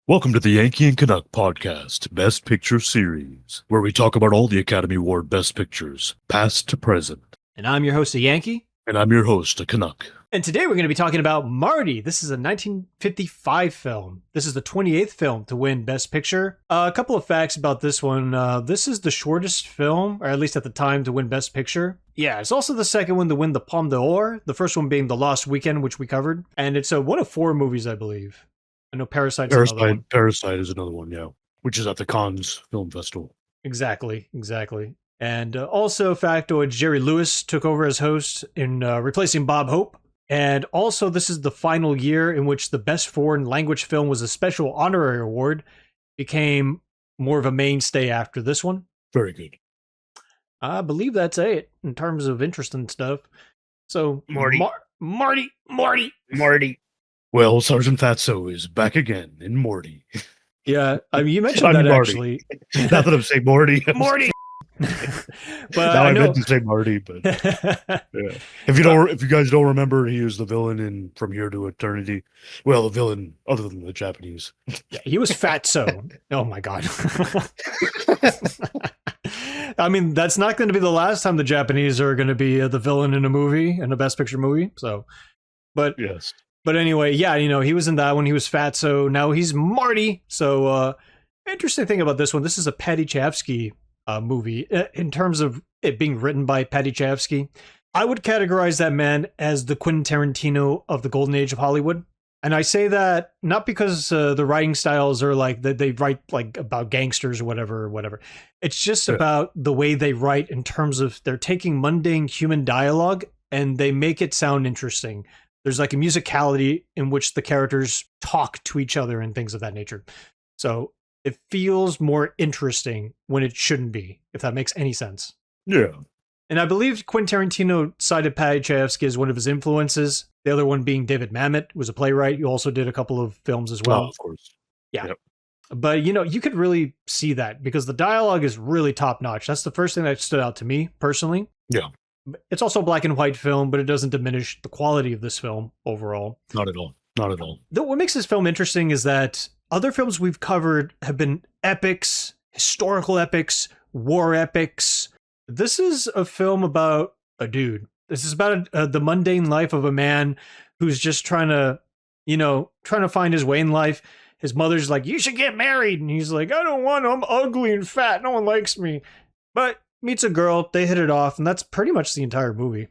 Welcome to the Yankee and Canuck podcast, Best Picture Series, where we talk about all the Academy Award Best Pictures, past to present. And I'm your host, a Yankee. And I'm your host, a Canuck. And today we're going to be talking about Marty. This is a 1955 film. This is the 28th film to win Best Picture. A couple of facts about this one. This is the shortest film, or at least at the time, to win Best Picture. Yeah, it's also the second one to win the Palme d'Or, the first one being The Lost Weekend, which we covered. And it's one of four movies, I believe. I know Parasite's another one. Parasite is another one, yeah, which is at the Cannes Film Festival. Exactly. And also factoid, Jerry Lewis took over as host in replacing Bob Hope. And also, this is the final year in which the Best Foreign Language Film was a special honorary award. Became more of a mainstay after this one. Very good. I believe that's it in terms of interest and stuff. So, Marty. Marty. Well, Sergeant Fatso is back again in Morty. Yeah, I mean, you mentioned that Marty. actually. Not that I'm saying Morty. Marty. But I meant to say Marty, but yeah. If you guys don't remember, he was the villain in From Here to Eternity. Well, the villain other than the Japanese. Yeah, he was Fatso. Oh my god. I mean, that's not going to be the last time the Japanese are going to be the villain in a movie, in a Best Picture movie. So, but yes. But anyway, yeah, he was in that one. He was Fatso. Now he's Marty. So, interesting thing about this one, this is a Paddy Chayefsky movie in terms of it being written by Paddy Chayefsky. I would categorize that man as the Quentin Tarantino of the golden age of Hollywood. And I say that not because the writing styles are like they write like about gangsters or whatever. It's just about the way they write in terms of they're taking mundane human dialogue and they make it sound interesting. There's like a musicality in which the characters talk to each other and things of that nature. So it feels more interesting when it shouldn't be, if that makes any sense. Yeah. And I believe Quentin Tarantino cited Paddy Chayefsky as one of his influences. The other one being David Mamet, who was a playwright. He also did a couple of films as well. Oh, of course. Yeah. Yep. But, you could really see that because the dialogue is really top notch. That's the first thing that stood out to me personally. Yeah. It's also a black and white film, but it doesn't diminish the quality of this film overall. Not at all. What makes this film interesting is that other films we've covered have been epics, historical epics, war epics. This is a film about a dude. This is about the mundane life of a man who's just trying to find his way in life. His mother's like, "You should get married." And he's like, "I don't want to. I'm ugly and fat. No one likes me." But meets a girl, they hit it off, and that's pretty much the entire movie.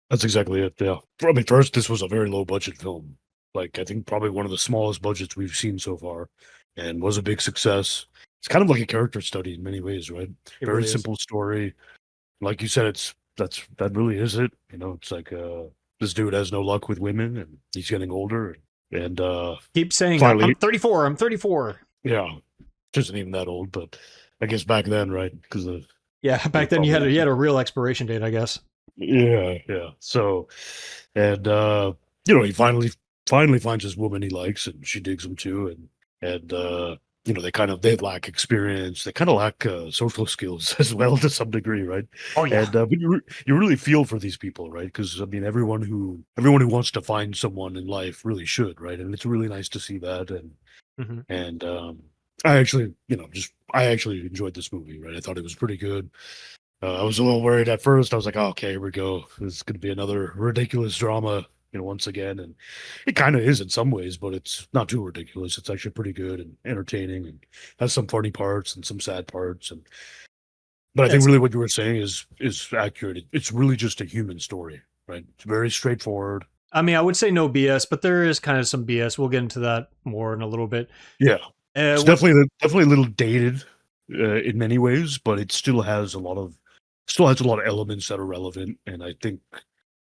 That's exactly it, yeah. I mean, first, this was a very low-budget film. Like, I think probably one of the smallest budgets we've seen so far, and was a big success. It's kind of like a character study in many ways, right? Very really simple story. Like you said, that really is it. It's like this dude has no luck with women, and he's getting older, and keep saying, finally, I'm 34. Yeah, isn't even that old, but I guess back then, right? Because back then you had a real expiration date, I guess. Yeah. So, and he finally finds his woman he likes, and she digs him too, and they lack experience, they kind of lack social skills as well to some degree, right? Oh yeah. And but you really feel for these people, right? Because I mean, everyone who wants to find someone in life really should, right? And it's really nice to see that, and I actually enjoyed this movie, right? I thought it was pretty good. I was a little worried at first. I was like, oh, okay, here we go. This is going to be another ridiculous drama, once again. And it kind of is in some ways, but it's not too ridiculous. It's actually pretty good and entertaining and has some funny parts and some sad parts. But I think really what you were saying is accurate. It's really just a human story, right? It's very straightforward. I mean, I would say no BS, but there is kind of some BS. We'll get into that more in a little bit. Yeah. It's definitely a little dated in many ways, but it still has a lot of elements that are relevant, and I think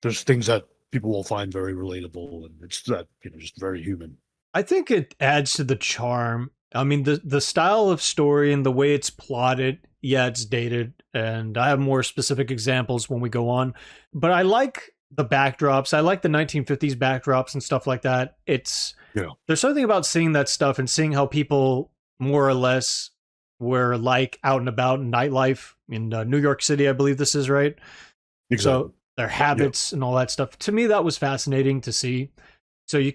there's things that people will find very relatable, and it's that just very human. I think it adds to the charm. I mean, the style of story and the way it's plotted, yeah, it's dated, and I have more specific examples when we go on, but I like the backdrops. I like the 1950s backdrops and stuff like that. There's something about seeing that stuff and seeing how people more or less were like out and about in nightlife in New York City, I believe this is, right? Exactly. So their habits and all that stuff. To me, that was fascinating to see. So you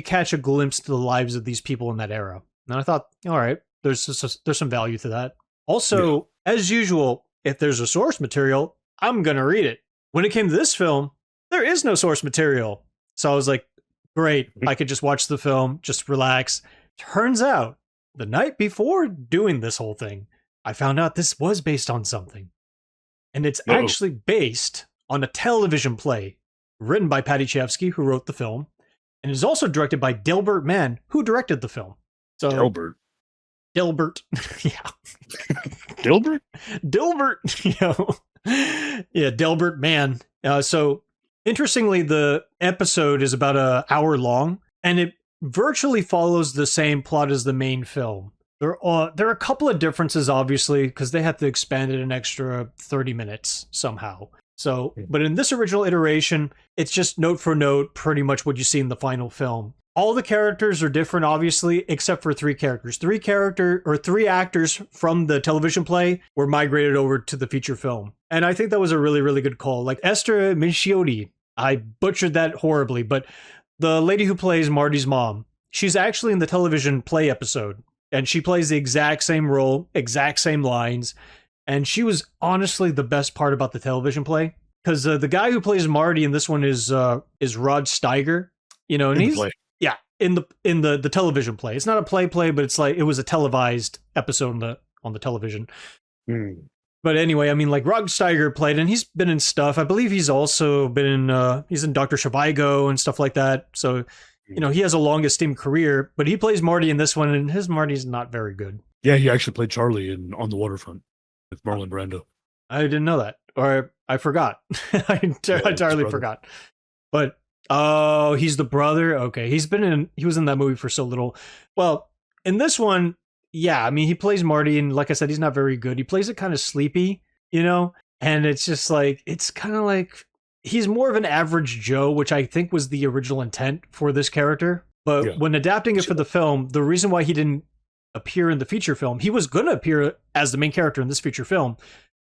catch a glimpse to the lives of these people in that era. And I thought, all right, there's some value to that. Also, as usual, if there's a source material, I'm going to read it. When it came to this film, there is no source material. So I was like, great, I could just watch the film, just relax. Turns out, the night before doing this whole thing, I found out this was based on something. And it's actually based on a television play written by Paddy Chayefsky, who wrote the film, and is also directed by Dilbert Mann, who directed the film. So Dilbert. Yeah. Dilbert? Dilbert, Yeah, Dilbert Mann. So interestingly, the episode is about an hour long, and it virtually follows the same plot as the main film. There are a couple of differences, obviously, because they had to expand it an extra 30 minutes somehow. So, but in this original iteration, it's just note for note, pretty much what you see in the final film. All the characters are different, obviously, except for three characters. Three actors from the television play were migrated over to the feature film. And I think that was a really, really good call. Like Esther Minciotti, I butchered that horribly, but the lady who plays Marty's mom, she's actually in the television play episode. And she plays the exact same role, exact same lines. And she was honestly the best part about the television play. Because the guy who plays Marty in this one is Rod Steiger. And he's in the television play. It's not a play, but it's like it was a televised episode on the television. But anyway, I mean, like Rod Steiger played, and he's been in stuff. I believe he's also been in he's in Dr. Zhivago and stuff like that. So he has a long esteemed career, but he plays Marty in this one, and his Marty's not very good. Yeah, he actually played Charlie On the Waterfront with Marlon Brando. I didn't know that, or I forgot. I entirely forgot. But he's the brother. Okay, he was in that movie for so little. Well, in this one, yeah, I mean, he plays Marty, and like I said, he's not very good. He plays it kind of sleepy, and it's just like it's kind of like. He's more of an average Joe, which I think was the original intent for this character. But when adapting it for the film, the reason why he didn't appear in the feature film, he was going to appear as the main character in this feature film.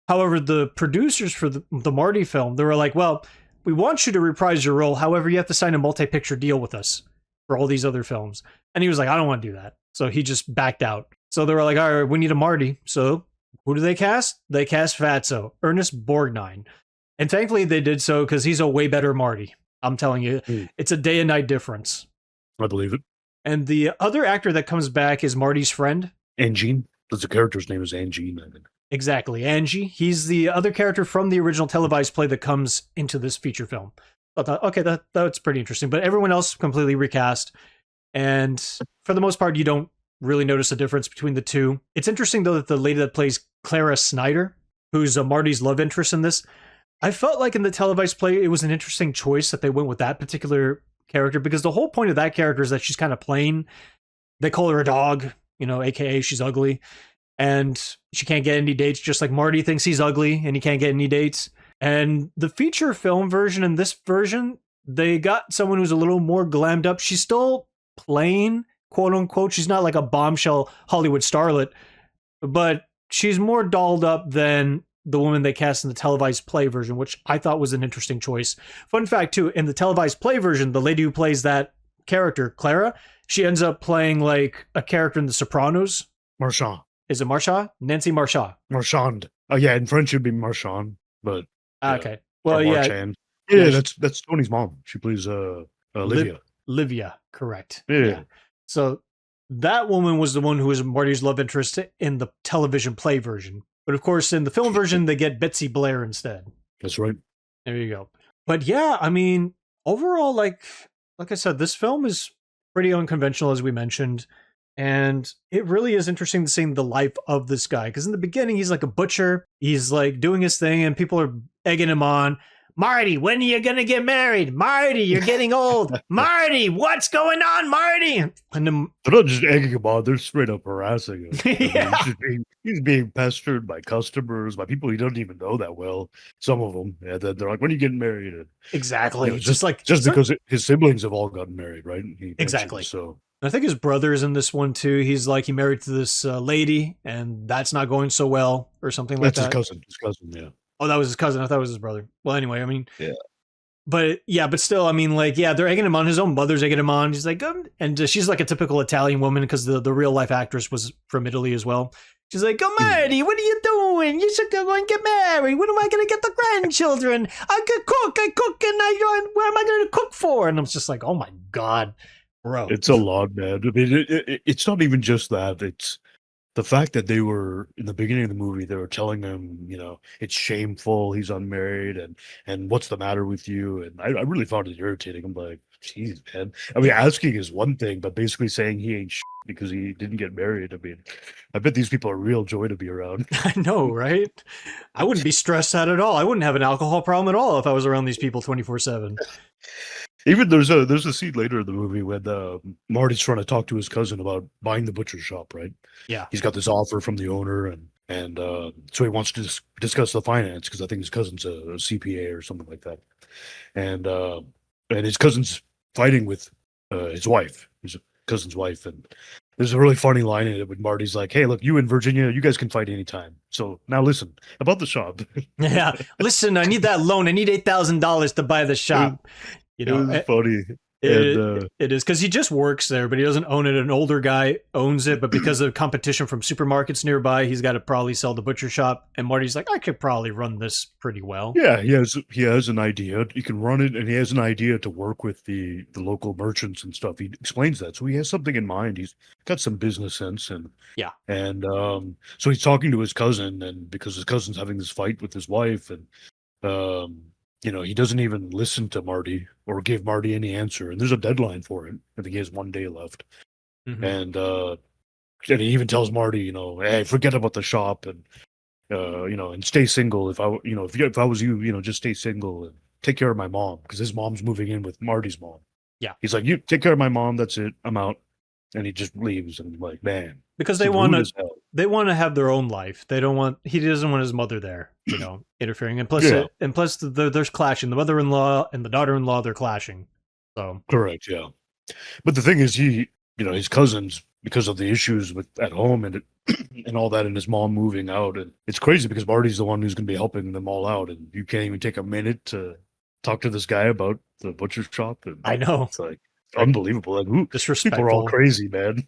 However, the producers for the Marty film, they were like, well, we want you to reprise your role. However, you have to sign a multi-picture deal with us for all these other films. And he was like, I don't want to do that. So he just backed out. So they were like, all right, we need a Marty. So who do they cast? They cast Fatso, Ernest Borgnine. And thankfully they did so because he's a way better Marty. I'm telling you, it's a day and night difference. I believe it. And the other actor that comes back is Marty's friend. Angine. The character's name is Angine, I think. Exactly, Angie. He's the other character from the original televised play that comes into this feature film. I thought, okay, that's pretty interesting. But everyone else completely recast. And for the most part, you don't really notice a difference between the two. It's interesting, though, that the lady that plays Clara Snyder, who's Marty's love interest in this, I felt like in the televised play, it was an interesting choice that they went with that particular character, because the whole point of that character is that she's kind of plain. They call her a dog, aka she's ugly, and she can't get any dates, just like Marty thinks he's ugly and he can't get any dates. And the feature film version and this version, they got someone who's a little more glammed up. She's still plain, quote unquote. She's not like a bombshell Hollywood starlet, but she's more dolled up than the woman they cast in the televised play version, which I thought was an interesting choice. Fun fact, too, in the televised play version, the lady who plays that character, Clara, she ends up playing like a character in The Sopranos. Marchand. Is it Marchand? Nancy Marchand. Marchand. Oh, yeah, in French it would be Marchand, but... okay. Well, yeah. Marchand. Yeah, that's Tony's mom. She plays Livia. Livia, correct. Yeah. So that woman was the one who was Marty's love interest in the television play version. But of course, in the film version, they get Betsy Blair instead. That's right. There you go. But yeah, I mean, overall, like I said, this film is pretty unconventional, as we mentioned. And it really is interesting to see the life of this guy. Because in the beginning, he's like a butcher. He's like doing his thing, and people are egging him on. Marty, when are you going to get married? Marty, you're getting old. Marty, what's going on, Marty? And then, they're not just egging him on, they're straight up harassing him. Yeah. He's being pestered by customers, by people he doesn't even know that well. Some of them. And then they're like, when are you getting married? Exactly. Just because his siblings have all gotten married, right? Exactly. So I think his brother's in this one too. He's married to this lady, and that's not going so well, or something like that. That's his cousin, yeah. Oh, that was his cousin. I thought it was his brother. Well, anyway, I mean, yeah. but still, I mean, like, yeah, they're egging him on. His own mother's egging him on. She's like, and she's like a typical Italian woman because the real life actress was from Italy as well. She's like, oh, Marty, what are you doing? You should go and get married. When am I going to get the grandchildren? I cook, and where am I going to cook for? And I'm just like, oh my God, bro. It's a lot, man. I mean, it's not even just that. It's the fact that they were, in the beginning of the movie, they were telling him, it's shameful, he's unmarried, and what's the matter with you? And I really found it irritating. I'm like, geez, man. I mean, asking is one thing, but basically saying he ain't because he didn't get married. I mean, I bet these people are real joy to be around. I know, right? I wouldn't be stressed out at all. I wouldn't have an alcohol problem at all if I was around these people 24/7. Even there's a scene later in the movie when Marty's trying to talk to his cousin about buying the butcher shop, right? Yeah. He's got this offer from the owner, and so he wants to discuss the finance because I think his cousin's a CPA or something like that. And his cousin's fighting with his wife, his cousin's wife, and there's a really funny line in it when Marty's like, hey, look, you in Virginia, you guys can fight anytime. So now listen, about the shop. Yeah, listen, I need that loan. I need $8,000 to buy the shop. It was funny. It is because he just works there, but he doesn't own it. An older guy owns it, but because of competition from supermarkets nearby, he's got to probably sell the butcher shop. And Marty's like, I could probably run this pretty well. Yeah, he has an idea. He can run it, and he has an idea to work with the local merchants and stuff. He explains that, so he has something in mind. He's got some business sense, and so he's talking to his cousin, and because his cousin's having this fight with his wife, and he doesn't even listen to Marty or give Marty any answer. And there's a deadline for it. I think he has 1 day left. Mm-hmm. And he even tells Marty, hey, forget about the shop and, and stay single. If I was you, just stay single and take care of my mom. Because his mom's moving in with Marty's mom. Yeah. He's like, you take care of my mom. That's it. I'm out. And he just leaves, and I'm like, man, because they want to have their own life. He doesn't want his mother there, interfering. And plus, there's clashing. The mother-in-law and the daughter-in-law, they're clashing. So correct, yeah. But the thing is, his cousins, because of the issues at home and and all that, and his mom moving out, and it's crazy because Marty's the one who's going to be helping them all out, and you can't even take a minute to talk to this guy about the butcher shop. And I know, it's like unbelievable. Like, disrespectful. People are all crazy, man.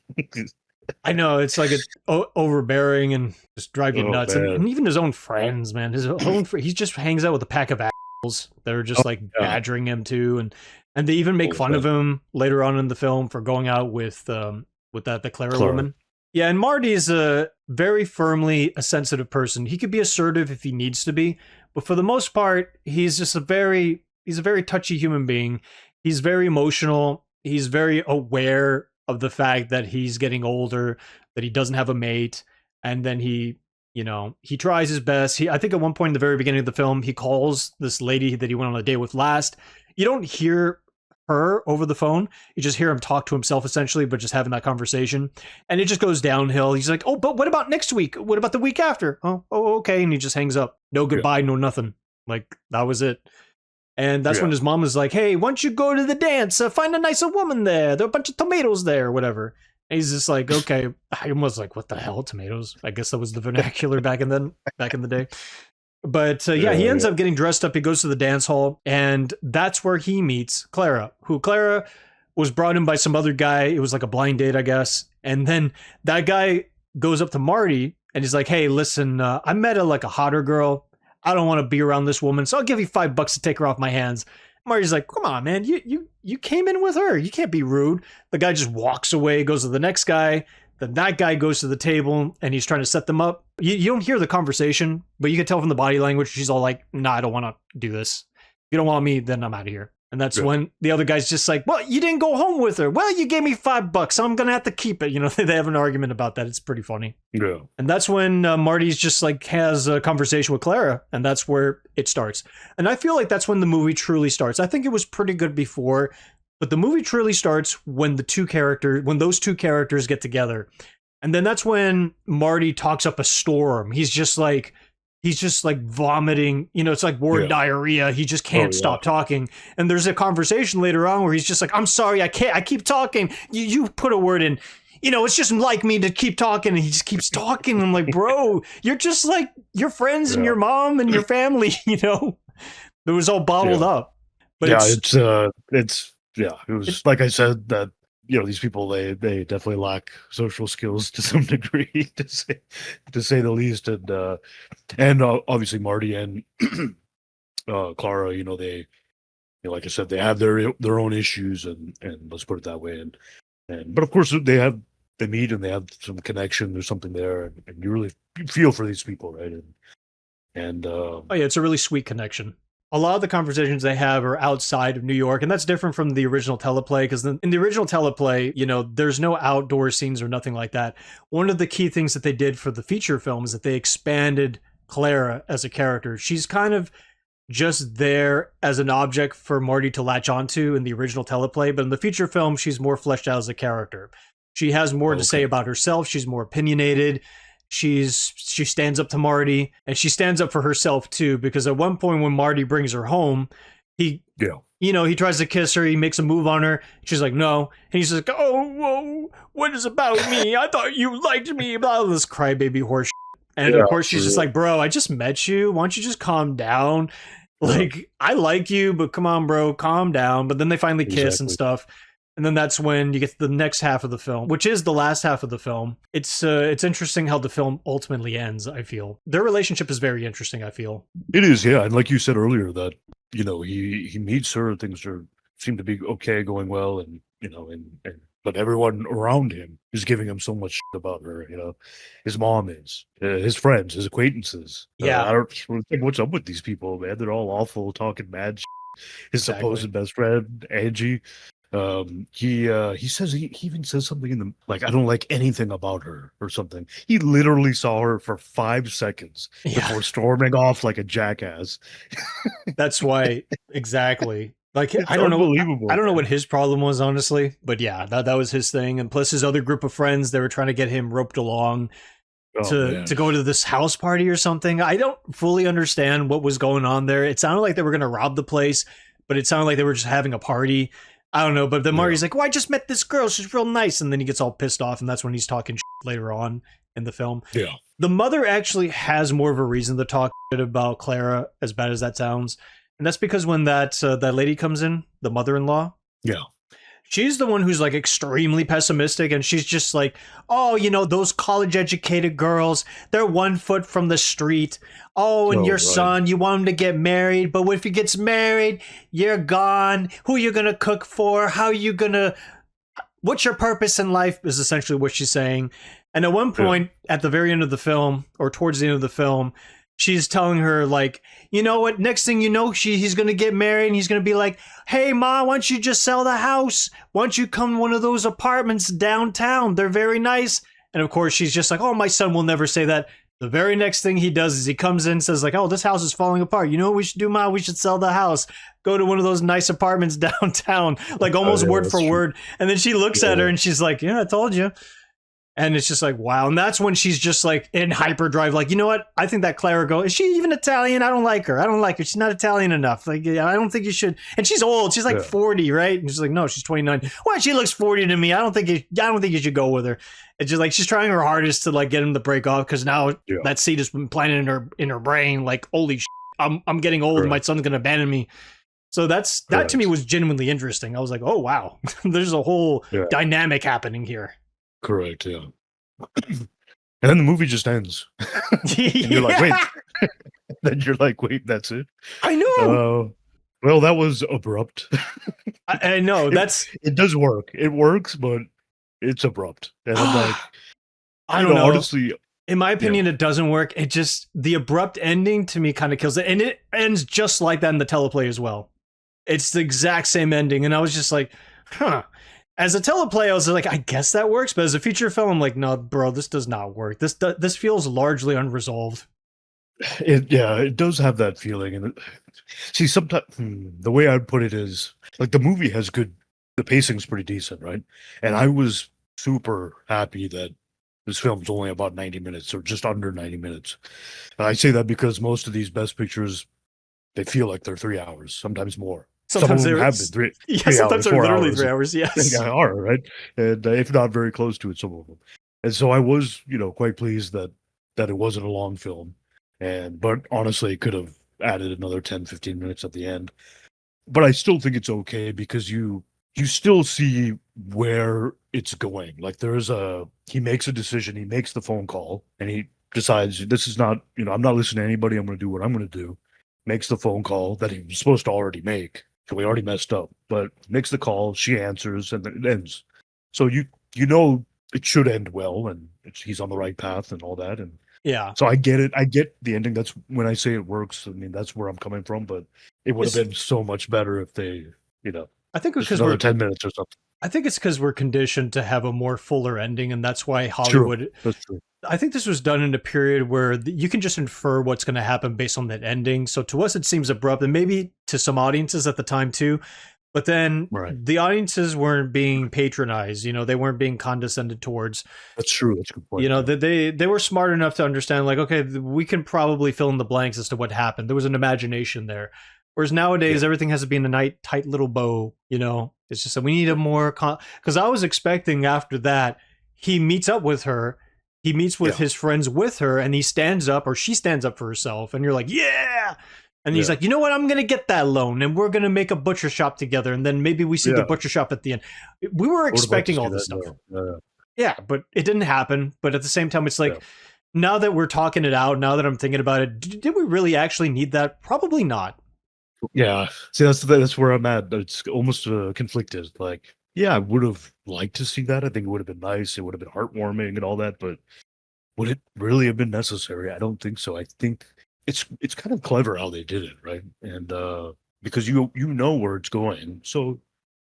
I know, it's like overbearing and just drive you nuts. And even his own friends, man, he just hangs out with a pack of assholes that are just badgering him too, and they even make fun of him later on in the film for going out with the Clara woman. Yeah, and Marty's very firmly a sensitive person. He could be assertive if he needs to be, but for the most part, he's a very touchy human being. He's very emotional. He's very aware of the fact that he's getting older, that he doesn't have a mate, and then he tries his best. I think at one point in the very beginning of the film, he calls this lady that he went on a date with last. You don't hear her over the phone. You just hear him talk to himself essentially, but just having that conversation. And it just goes downhill. He's like, oh, but what about next week? What about the week after? Oh, okay. And he just hangs up. No goodbye, no nothing. Like, that was it. And that's when his mom was like, hey, why don't you go to the dance? Find a nicer woman there. There are a bunch of tomatoes there, or whatever. And he's just like, okay. I was like, what the hell, tomatoes? I guess that was the vernacular back in the day. But he ends up getting dressed up. He goes to the dance hall, and that's where he meets Clara, who Clara was brought in by some other guy. It was like a blind date, I guess. And then that guy goes up to Marty, and he's like, hey, listen, I met a hotter girl. I don't want to be around this woman, so I'll give you $5 to take her off my hands. Marty's like, come on, man, you came in with her. You can't be rude. The guy just walks away, goes to the next guy. Then that guy goes to the table, and he's trying to set them up. You don't hear the conversation, but you can tell from the body language, she's all like, nah, I don't want to do this. If you don't want me, then I'm out of here. And that's when the other guy's just like, well, you didn't go home with her. Well, you gave me $5, so I'm going to have to keep it. They have an argument about that. It's pretty funny. Yeah. And that's when Marty's just has a conversation with Clara, and that's where it starts. And I feel like that's when the movie truly starts. I think it was pretty good before, but the movie truly starts when those two characters get together. And then that's when Marty talks up a storm. He's just like vomiting, it's like word diarrhea. He just can't stop talking. And there's a conversation later on where he's just like, I'm sorry, I keep talking. You put a word in, it's just like me to keep talking. And he just keeps talking. I'm like, bro, you're just like your friends and your mom and your family, It was all bottled up. But Yeah, it's yeah, it it, was like I said that these people they definitely lack social skills to some degree to say the least, and obviously Marty and Clara, they like I said, they have their own issues, and let's put it that way, and but of course they meet and they have some connection. There's something there, and you feel for these people, right? And oh yeah, it's a really sweet connection. A lot of the conversations they have are outside of New York, and that's different from the original teleplay, because in the original teleplay, there's no outdoor scenes or nothing like that. One of the key things that they did for the feature film is that they expanded Clara as a character. She's kind of just there as an object for Marty to latch onto in the original teleplay, but in the feature film, she's more fleshed out as a character. She has more to say about herself. She's more opinionated. She stands up to Marty, and she stands up for herself too, because at one point when Marty brings her home, he tries to kiss her, he makes a move on her, she's like no, and he's like, oh whoa, what is about me, I thought you liked me, blah, this crybaby horse shit. And of course she's just like, bro, I just met you, why don't you just calm down, like I like you, but come on bro, calm down. But then they finally kiss and stuff. And then that's when you get to the next half of the film, which is the last half of the film. It's interesting how the film ultimately ends, I feel. Their relationship is very interesting, I feel. It is, yeah. And like you said earlier, that, he meets her, things seem to be okay, going well, and, but everyone around him is giving him so much shit about her, His mom is, his friends, his acquaintances. Yeah. I don't think what's up with these people, man. They're all awful, talking mad shit. His supposed best friend, Angie. He says he even says something in the, like, I don't like anything about her or something. He literally saw her for 5 seconds before storming off like a jackass. That's why, exactly. Like, it's I don't know. I don't know man. what his problem was, honestly, but yeah, that was his thing. And plus his other group of friends, they were trying to get him roped along to go to this house party or something. I don't fully understand what was going on there. It sounded like they were going to rob the place, but it sounded like they were just having a party. I don't know, but then Marty's like, well, I just met this girl, she's real nice, and then he gets all pissed off, and that's when he's talking shit later on in the film. Yeah. The mother actually has more of a reason to talk shit about Clara, as bad as that sounds, and that's because when that lady comes in, the mother-in-law, she's the one who's like extremely pessimistic, and she's just like, oh, those college-educated girls, they're 1 foot from the street. Oh, and your son, you want him to get married, but if he gets married, you're gone. Who are you going to cook for? How are you going to... What's your purpose in life is essentially what she's saying. And at one point, at the very end of the film, or towards the end of the film, she's telling her, like, you know what? Next thing you know, he's going to get married, and he's going to be like, hey, Ma, why don't you just sell the house? Why don't you come to one of those apartments downtown? They're very nice. And of course, she's just like, oh, my son will never say that. The very next thing he does is he comes in and says, like, oh, this house is falling apart. You know what we should do, Ma? We should sell the house. Go to one of those nice apartments downtown, like almost word for word. And then she looks at her and she's like, yeah, I told you. And it's just like, wow. And that's when she's just like in hyperdrive, like, you know what? I think that Clara girl, is she even Italian? I don't like her. I don't like her. She's not Italian enough. Like, I don't think you should. And she's old. She's like 40, right? And she's like, no, she's 29. Well, she looks 40 to me. I don't think you should go with her. It's just like she's trying her hardest to like get him to break off, because now that seed has been planted in her brain. Like, holy shit, I'm getting old. My son's gonna abandon me. So that to me was genuinely interesting. I was like, oh wow, there's a whole dynamic happening here. Correct, yeah. And then the movie just ends. And you're like, wait. Then you're like, wait, that's it? I know. Well, that was abrupt. I know. It does work. It works, but it's abrupt. And I'm like, I don't know. Honestly, in my opinion, it doesn't work. It just, the abrupt ending to me kind of kills it. And it ends just like that in the teleplay as well. It's the exact same ending. And I was just like, huh. As a teleplay, I was like, I guess that works. But as a feature film, I'm like, no, bro, this does not work. This feels largely unresolved. It does have that feeling. And see, sometimes the way I'd put it is, like, the movie has the pacing's pretty decent, right? And I was super happy that this film's only about 90 minutes, or just under 90 minutes. And I say that because most of these Best Pictures, they feel like they're 3 hours, sometimes more. Sometimes they have been three sometimes hours, they're literally hours. 3 hours, yes. They are, right? And if not very close to it, some of them. And so I was, quite pleased that it wasn't a long film. But honestly, it could have added another 10, 15 minutes at the end. but I still think it's okay because you still see where it's going. Like he makes a decision, he makes the phone call, and he decides this is not, I'm not listening to anybody. I'm going to do what I'm going to do. Makes the phone call that he was supposed to already make. So we already messed up, but makes the call. She answers, and then it ends. So you know it should end well, and he's on the right path and all that. And Yeah. so I get it. I get the ending. That's when I say it works. I mean, that's where I'm coming from. But it would have been so much better if they, I think just because another 10 minutes or something. I think it's because we're conditioned to have a more fuller ending, and that's why Hollywood. True. That's true. I think this was done in a period where you can just infer what's going to happen based on that ending. So to us, it seems abrupt, and maybe to some audiences at the time too. But then the audiences weren't being patronized. They weren't being condescended towards. That's true. That's a good point. They were smart enough to understand, like, okay, we can probably fill in the blanks as to what happened. There was an imagination there. Whereas nowadays, everything has to be in a tight little bow. It's just that we need a more because I was expecting after that he meets up with her. He meets with his friends with her, and he stands up, or she stands up for herself, and you're like, yeah. And he's like, you know what? I'm going to get that loan, and we're going to make a butcher shop together, and then maybe we see the butcher shop at the end. We were expecting all this stuff. Yeah, but it didn't happen. But at the same time, it's like, now that we're talking it out, now that I'm thinking about it, did we really actually need that? Probably not. Yeah. See, that's where I'm at. It's almost conflicted. Like, yeah, I would have liked to see that. I think it would have been nice. It would have been heartwarming and all that. But would it really have been necessary? I don't think so. I think it's kind of clever how they did it, right? And because you know where it's going, so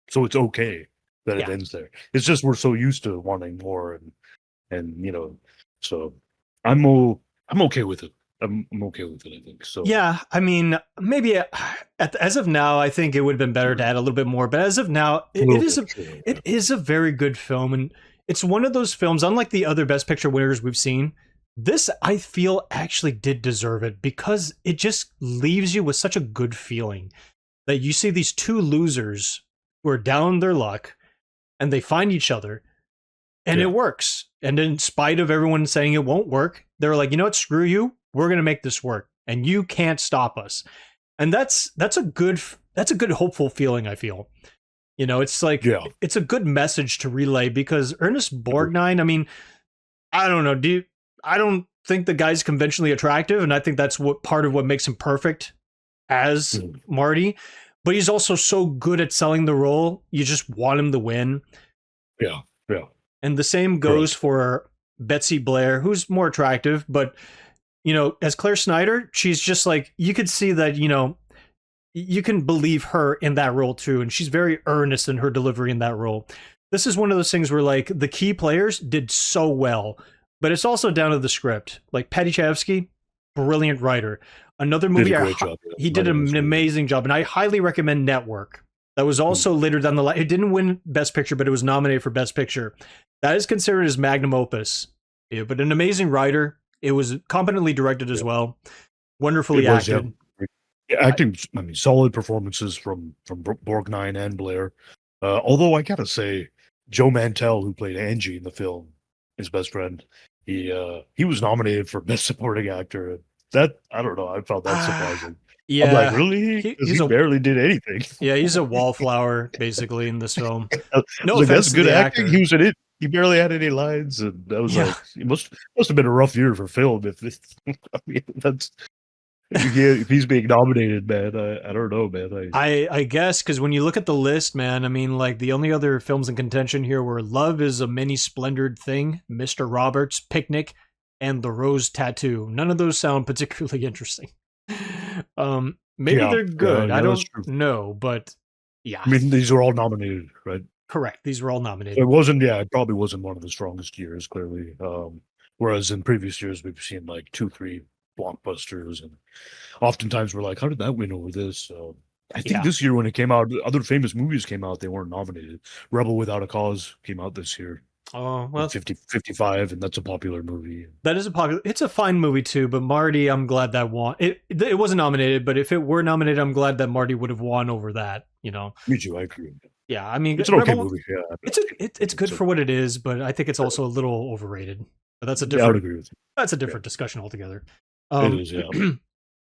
it's okay that it ends there. It's just we're so used to wanting more, and so I'm okay with it. I'm okay with it, I think. So yeah, I mean, maybe as of now, I think it would have been better to add a little bit more. But as of now, it is a very good film, and it's one of those films. Unlike the other Best Picture winners we've seen, this I feel actually did deserve it because it just leaves you with such a good feeling that you see these two losers who are down on their luck, and they find each other, and it works. And in spite of everyone saying it won't work, they're like, you know what? Screw you. We're going to make this work, and you can't stop us. And that's a good hopeful feeling, I feel. It's like it's a good message to relay because Ernest Borgnine, I mean, I don't know, I don't think the guy's conventionally attractive, and I think that's part of what makes him perfect as Marty, but he's also so good at selling the role, you just want him to win. Yeah. And the same goes for Betsy Blair, who's more attractive, but as Claire Snyder, she's just like, you could see that, you can believe her in that role too. And she's very earnest in her delivery in that role. This is one of those things where like the key players did so well, but it's also down to the script. Like Patty Chayefsky, brilliant writer. Another movie, he did an amazing job. And I highly recommend Network. That was also later down the line. It didn't win Best Picture, but it was nominated for Best Picture. That is considered his magnum opus. Yeah, but an amazing writer. It was competently directed as well. Wonderfully acted. Yeah, acting, I mean, solid performances from Borgnine and Blair. Although I gotta say, Joe Mantel, who played Angie in the film, his best friend, he was nominated for Best Supporting Actor. That, I don't know, I found that surprising. Yeah, I'm like, really? He barely did anything. Yeah, he's a wallflower basically in this film. No offense, that's good acting. He was in it. He barely had any lines, and I was like, it must have been a rough year for film. If I mean, if he's being nominated, man, I don't know, man. I guess because when you look at the list, man, I mean, like the only other films in contention here were Love is a Many Splendored Thing, Mr. Roberts, Picnic, and The Rose Tattoo. None of those sound particularly interesting. Maybe they're good. I don't know, but yeah. I mean, these are all nominated, right? Correct. These were all nominated. It probably wasn't one of the strongest years, clearly. Whereas in previous years, we've seen like 2-3 blockbusters, and oftentimes we're like, how did that win over this? So I think this year when it came out, other famous movies came out, they weren't nominated. Rebel Without a Cause came out this year. Oh, well, 55, and that's a popular movie. That is it's a fine movie too, but Marty, I'm glad that won. It wasn't nominated, but if it were nominated, I'm glad that Marty would have won over that, Me too, I agree. Yeah, I mean, it's an okay movie. Yeah, it's good for what it is, but I think it's also a little overrated. But that's a different. I would agree with you. That's a different discussion altogether. It is, yeah.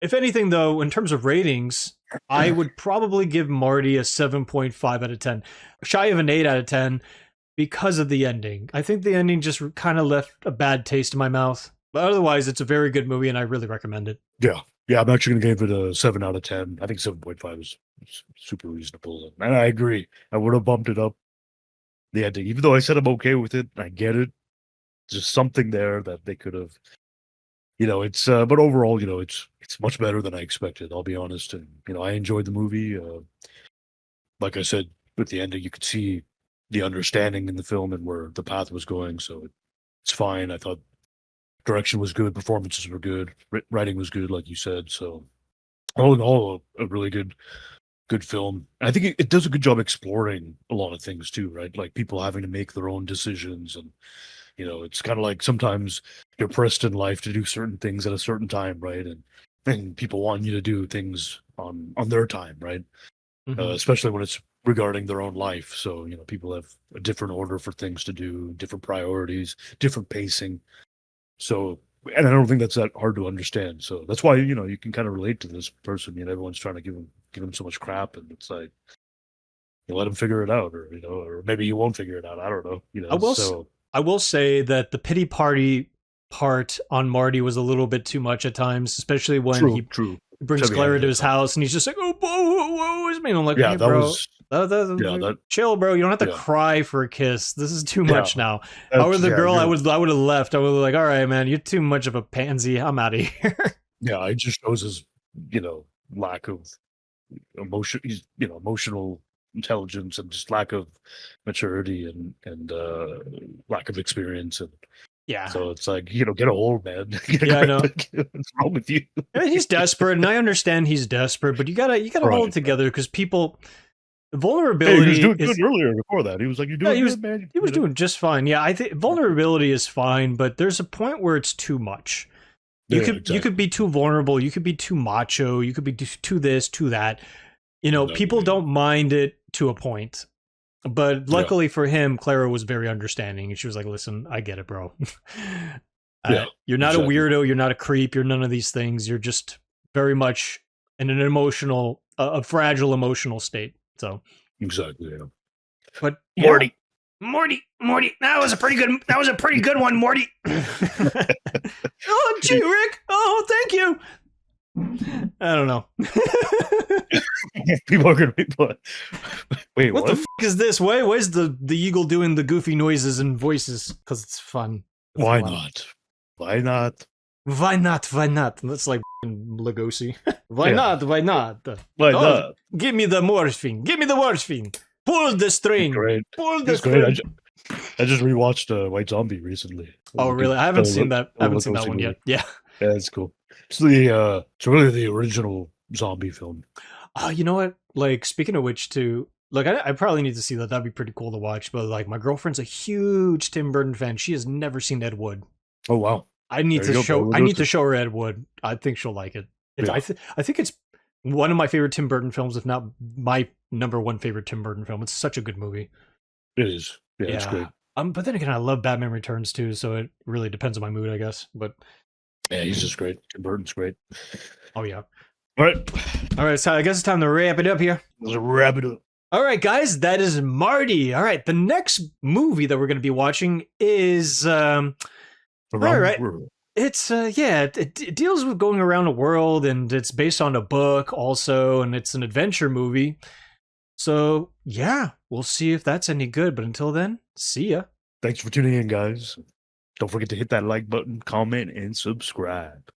If anything, though, in terms of ratings, I would probably give Marty a 7.5 out of 10, shy of an 8 out of 10, because of the ending. I think the ending just kind of left a bad taste in my mouth. But otherwise, it's a very good movie, and I really recommend it. Yeah. Yeah, I'm actually going to give it a 7 out of 10. I think 7.5 is super reasonable. And I agree. I would have bumped it up, the ending. Even though I said I'm okay with it, I get it. Just something there that they could have, it's, but overall, it's much better than I expected, I'll be honest. And, I enjoyed the movie. Like I said, with the ending, you could see the understanding in the film and where the path was going. So it's fine. I thought direction was good, performances were good, writing was good, like you said. So all in all, a really good film. I think it does a good job exploring a lot of things too, right? Like people having to make their own decisions, and it's kind of like sometimes you're pressed in life to do certain things at a certain time, right? And people want you to do things on their time, right? Especially when it's regarding their own life. So people have a different order for things to do, different priorities, different pacing. So, and I don't think that's that hard to understand. So that's why you can kind of relate to this person. Everyone's trying to give him so much crap, and it's like, you let him figure it out, or maybe you won't figure it out. I don't know. I will say that the pity party part on Marty was a little bit too much at times, especially when he brings Clara to his house and he's just like, "Oh, whoa, is me." I'm like, yeah, hey, that bro. was Chill, bro. You don't have to cry for a kiss. This is too much now. If I were the girl, I would have left. I would be like, all right, man, you're too much of a pansy. I'm out of here. Yeah, it just shows his, lack of emotion. He's, emotional intelligence and just lack of maturity and lack of experience. And yeah, so it's like, get a hold, man. I know. What's wrong with you? I mean, he's desperate, and I understand he's desperate, but you gotta hold it together, because people. Vulnerability. He was doing good earlier before that. He was like, "You're doing good, man." He was doing just fine. Yeah, I think vulnerability is fine, but there's a point where it's too much. You could be too vulnerable. You could be too macho. You could be too this, too that. People don't mind it to a point. But luckily for him, Clara was very understanding, and she was like, "Listen, I get it, bro. You're not a weirdo. You're not a creep. You're none of these things. You're just very much in an emotional, a fragile emotional state." So exactly, yeah. But Marty, that was a pretty good one, Marty. Oh, gee, Rick. Oh, thank you. I don't know. People are gonna be wait, what the fuck is this? Why's the eagle doing the goofy noises and voices? Because it's fun. Why not? Why not? That's like Lugosi. Why not? Why not? Give me the morphine. Pull the string. Pull the string. I just rewatched White Zombie recently. Oh, really? I haven't seen that. I haven't seen that one yet. Yeah. Yeah, it's cool. It's really the original zombie film. Oh, you know what? Like, speaking of which, too, like, I probably need to see that. That'd be pretty cool to watch. But like, my girlfriend's a huge Tim Burton fan. She has never seen Ed Wood. Oh, wow. I need to show her Ed Wood. I think she'll like it. I think it's one of my favorite Tim Burton films, if not my number one favorite Tim Burton film. It's such a good movie. It is. Yeah, it's great. But then again, I love Batman Returns too, so it really depends on my mood, I guess. But yeah, he's just great. Tim Burton's great. Oh yeah. All right. So I guess it's time to wrap it up here. Let's wrap it up. All right, guys, that is Marty. All right, the next movie that we're going to be watching is all right. It's it deals with going around the world, and it's based on a book also, and it's an adventure movie. So yeah, we'll see if that's any good. But until then, see ya. Thanks for tuning in, guys. Don't forget to hit that like button, comment, and subscribe.